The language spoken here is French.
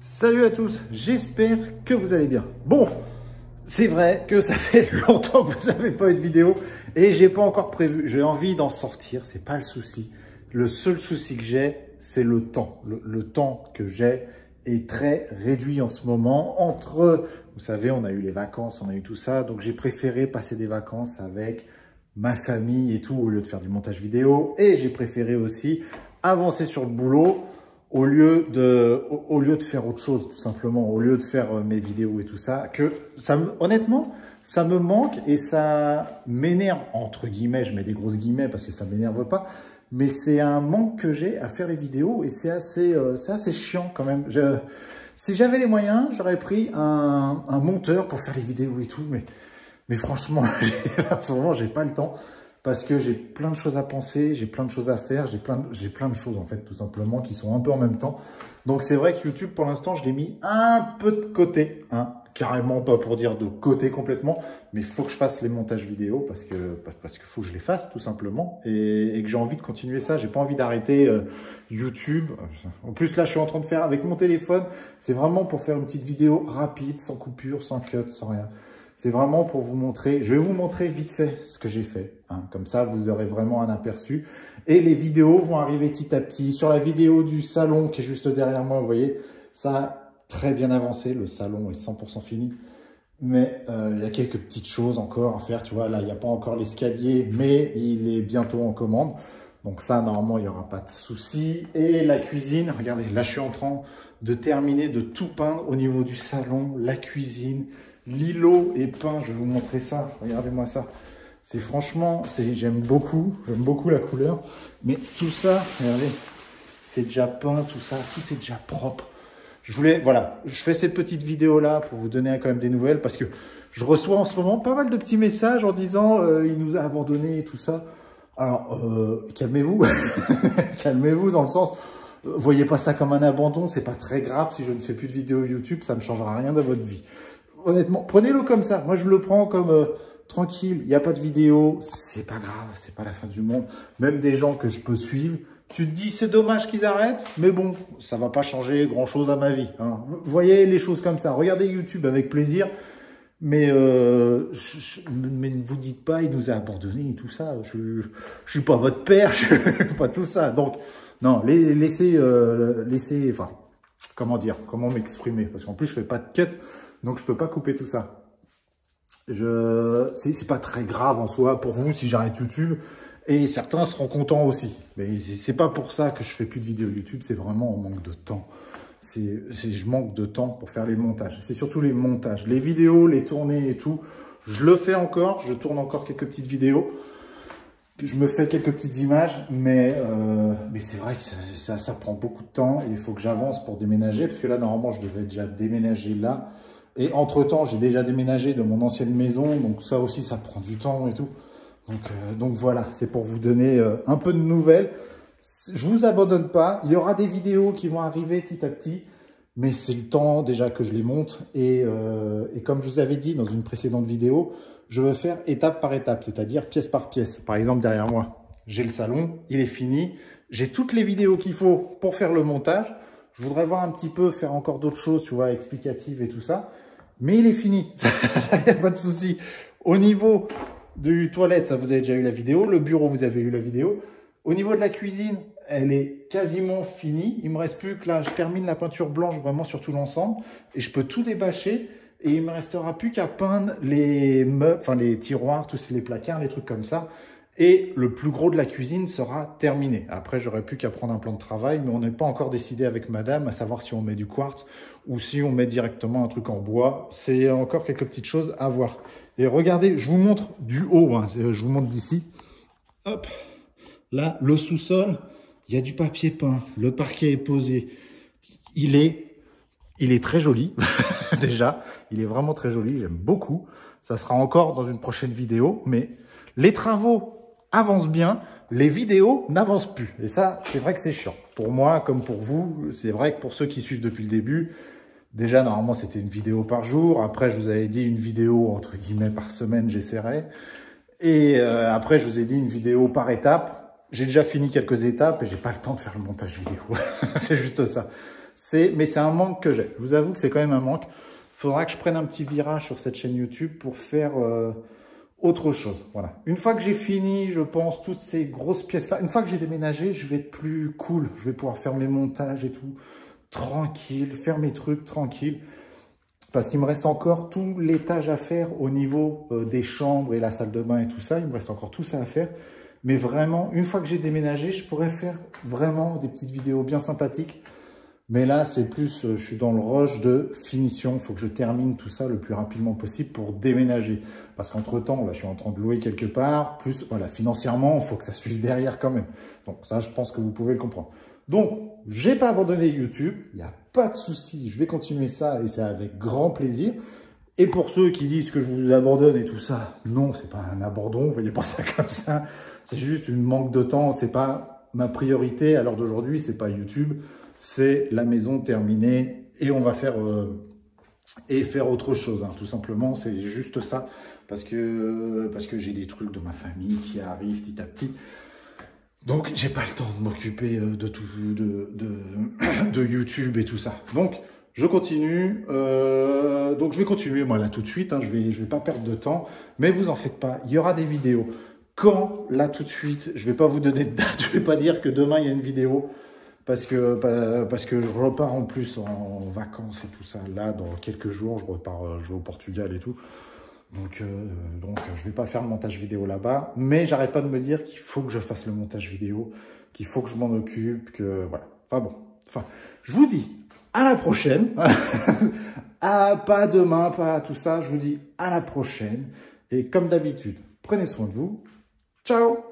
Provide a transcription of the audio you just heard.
Salut à tous, j'espère que vous allez bien. Bon, c'est vrai que ça fait longtemps que vous n'avez pas eu de vidéo et j'ai pas encore prévu. J'ai envie d'en sortir, c'est pas le souci. Le seul souci que j'ai, c'est le temps. Le temps que j'ai est très réduit en ce moment. Entre, vous savez, on a eu les vacances, on a eu tout ça. Donc j'ai préféré passer des vacances avec ma famille et tout au lieu de faire du montage vidéo. Et j'ai préféré aussi avancer sur le boulot au lieu de faire autre chose, tout simplement, au lieu de faire mes vidéos et tout ça, honnêtement, ça me manque et ça m'énerve, entre guillemets, je mets des grosses guillemets parce que ça ne m'énerve pas, mais c'est un manque que j'ai à faire les vidéos et c'est assez chiant quand même. Si j'avais les moyens, j'aurais pris un monteur pour faire les vidéos et tout, mais franchement, en ce moment, j'ai pas le temps. Parce que j'ai plein de choses à penser, j'ai plein de choses à faire, j'ai plein de choses en fait tout simplement qui sont un peu en même temps. Donc c'est vrai que YouTube pour l'instant je l'ai mis un peu de côté, hein, carrément pas pour dire de côté complètement, mais il faut que je fasse les montages vidéo parce que faut que je les fasse tout simplement et que j'ai envie de continuer ça. J'ai pas envie d'arrêter YouTube. En plus là je suis en train de faire avec mon téléphone, c'est vraiment pour faire une petite vidéo rapide, sans coupure, sans cut, sans rien. C'est vraiment pour vous montrer, je vais vous montrer vite fait ce que j'ai fait. Hein. Comme ça, vous aurez vraiment un aperçu. Et les vidéos vont arriver petit à petit. Sur la vidéo du salon qui est juste derrière moi, vous voyez, ça a très bien avancé. Le salon est 100% fini. Mais il y a quelques petites choses encore à faire. Tu vois, là, il n'y a pas encore l'escalier, mais il est bientôt en commande. Donc ça, normalement, il n'y aura pas de souci. Et la cuisine, regardez, là, je suis en train de terminer de tout peindre au niveau du salon, la cuisine. L'îlot est peint, je vais vous montrer ça, regardez-moi ça. C'est franchement, j'aime beaucoup la couleur. Mais tout ça, regardez, c'est déjà peint, tout ça, tout est déjà propre. Voilà, je fais cette petite vidéo-là pour vous donner quand même des nouvelles parce que je reçois en ce moment pas mal de petits messages en disant il nous a abandonnés et tout ça. Alors, calmez-vous, calmez-vous dans le sens, voyez pas ça comme un abandon, c'est pas très grave si je ne fais plus de vidéos YouTube, ça ne changera rien dans votre vie. Honnêtement, prenez-le comme ça. Moi, je le prends comme tranquille. Il n'y a pas de vidéo. C'est pas grave. C'est pas la fin du monde. Même des gens que je peux suivre. Tu te dis, c'est dommage qu'ils arrêtent. Mais bon, ça va pas changer grand-chose à ma vie. Hein. Voyez les choses comme ça. Regardez YouTube avec plaisir. Mais mais ne vous dites pas, il nous a abandonnés et tout ça. Je suis pas votre père. Je suis pas tout ça. Donc, non, laissez, enfin, comment dire, comment m'exprimer. Parce qu'en plus, je fais pas de cut. Donc, je peux pas couper tout ça. C'est pas très grave en soi pour vous si j'arrête YouTube. Et certains seront contents aussi. Mais c'est pas pour ça que je fais plus de vidéos YouTube. C'est vraiment en manque de temps. Je manque de temps pour faire les montages. C'est surtout les montages. Les vidéos, les tournées et tout. Je le fais encore. Je tourne encore quelques petites vidéos. Je me fais quelques petites images. Mais c'est vrai que ça prend beaucoup de temps. Et il faut que j'avance pour déménager. Parce que là, normalement, je devais déjà déménager là. Et entre-temps, j'ai déjà déménagé de mon ancienne maison, donc ça aussi, ça prend du temps et tout. Donc voilà, c'est pour vous donner un peu de nouvelles. Je vous abandonne pas, il y aura des vidéos qui vont arriver petit à petit, mais c'est le temps déjà que je les monte. Et comme je vous avais dit dans une précédente vidéo, je veux faire étape par étape, c'est-à-dire pièce par pièce. Par exemple, derrière moi, j'ai le salon, il est fini. J'ai toutes les vidéos qu'il faut pour faire le montage. Je voudrais voir un petit peu, faire encore d'autres choses, tu vois, explicatives et tout ça. Mais il est fini, il n'y a pas de souci. Au niveau du toilette, ça vous avez déjà eu la vidéo. Le bureau, vous avez eu la vidéo. Au niveau de la cuisine, elle est quasiment finie. Il ne me reste plus que là, je termine la peinture blanche vraiment sur tout l'ensemble. Et je peux tout débâcher. Et il ne me restera plus qu'à peindre les meubles, enfin les tiroirs, tous les placards, les trucs comme ça. Et le plus gros de la cuisine sera terminé. Après, j'aurais plus qu'à prendre un plan de travail, mais on n'est pas encore décidé avec madame à savoir si on met du quartz ou si on met directement un truc en bois. C'est encore quelques petites choses à voir. Et regardez, je vous montre du haut, hein, je vous montre d'ici. Hop, là, le sous-sol, il y a du papier peint, le parquet est posé. Il est très joli, déjà. Il est vraiment très joli, j'aime beaucoup. Ça sera encore dans une prochaine vidéo, mais les travaux avance bien, les vidéos n'avancent plus. Et ça, c'est vrai que c'est chiant. Pour moi, comme pour vous, c'est vrai que pour ceux qui suivent depuis le début, déjà, normalement, c'était une vidéo par jour. Après, je vous avais dit une vidéo, entre guillemets, par semaine, j'essaierai. Et après, je vous ai dit une vidéo par étape. J'ai déjà fini quelques étapes et j'ai pas le temps de faire le montage vidéo. C'est juste ça. Mais c'est un manque que j'ai. Je vous avoue que c'est quand même un manque. Il faudra que je prenne un petit virage sur cette chaîne YouTube pour faire autre chose. Voilà. Une fois que j'ai fini, je pense, toutes ces grosses pièces-là, une fois que j'ai déménagé, je vais être plus cool. Je vais pouvoir faire mes montages et tout, tranquille, faire mes trucs tranquille. Parce qu'il me reste encore tout l'étage à faire au niveau des chambres et la salle de bain et tout ça. Il me reste encore tout ça à faire. Mais vraiment, une fois que j'ai déménagé, je pourrais faire vraiment des petites vidéos bien sympathiques. Mais là, c'est plus, je suis dans le rush de finition. Il faut que je termine tout ça le plus rapidement possible pour déménager. Parce qu'entre-temps, là, je suis en train de louer quelque part. Plus, voilà, financièrement, il faut que ça suive derrière quand même. Donc ça, je pense que vous pouvez le comprendre. Donc, j'ai pas abandonné YouTube. Il n'y a pas de souci. Je vais continuer ça et c'est avec grand plaisir. Et pour ceux qui disent que je vous abandonne et tout ça, non, c'est pas un abandon. Vous voyez pas ça comme ça. C'est juste une manque de temps. C'est pas ma priorité à l'heure d'aujourd'hui. C'est pas YouTube. C'est la maison terminée et on va faire autre chose, hein, tout simplement. C'est juste ça parce que j'ai des trucs de ma famille qui arrivent petit à petit. Donc j'ai pas le temps de m'occuper de tout de YouTube et tout ça. Donc je continue. Donc je vais continuer moi là tout de suite. Hein, je vais pas perdre de temps. Mais vous en faites pas. Il y aura des vidéos. Quand là tout de suite, je vais pas vous donner de date. Je vais pas dire que demain il y a une vidéo. Parce que je repars en plus en vacances et tout ça. Là, dans quelques jours, je repars, je vais au Portugal et tout. Donc je vais pas faire le montage vidéo là-bas. Mais j'arrête pas de me dire qu'il faut que je fasse le montage vidéo, qu'il faut que je m'en occupe, que voilà. Enfin bon, je vous dis à la prochaine. Pas demain, pas tout ça. Je vous dis à la prochaine. Et comme d'habitude, prenez soin de vous. Ciao!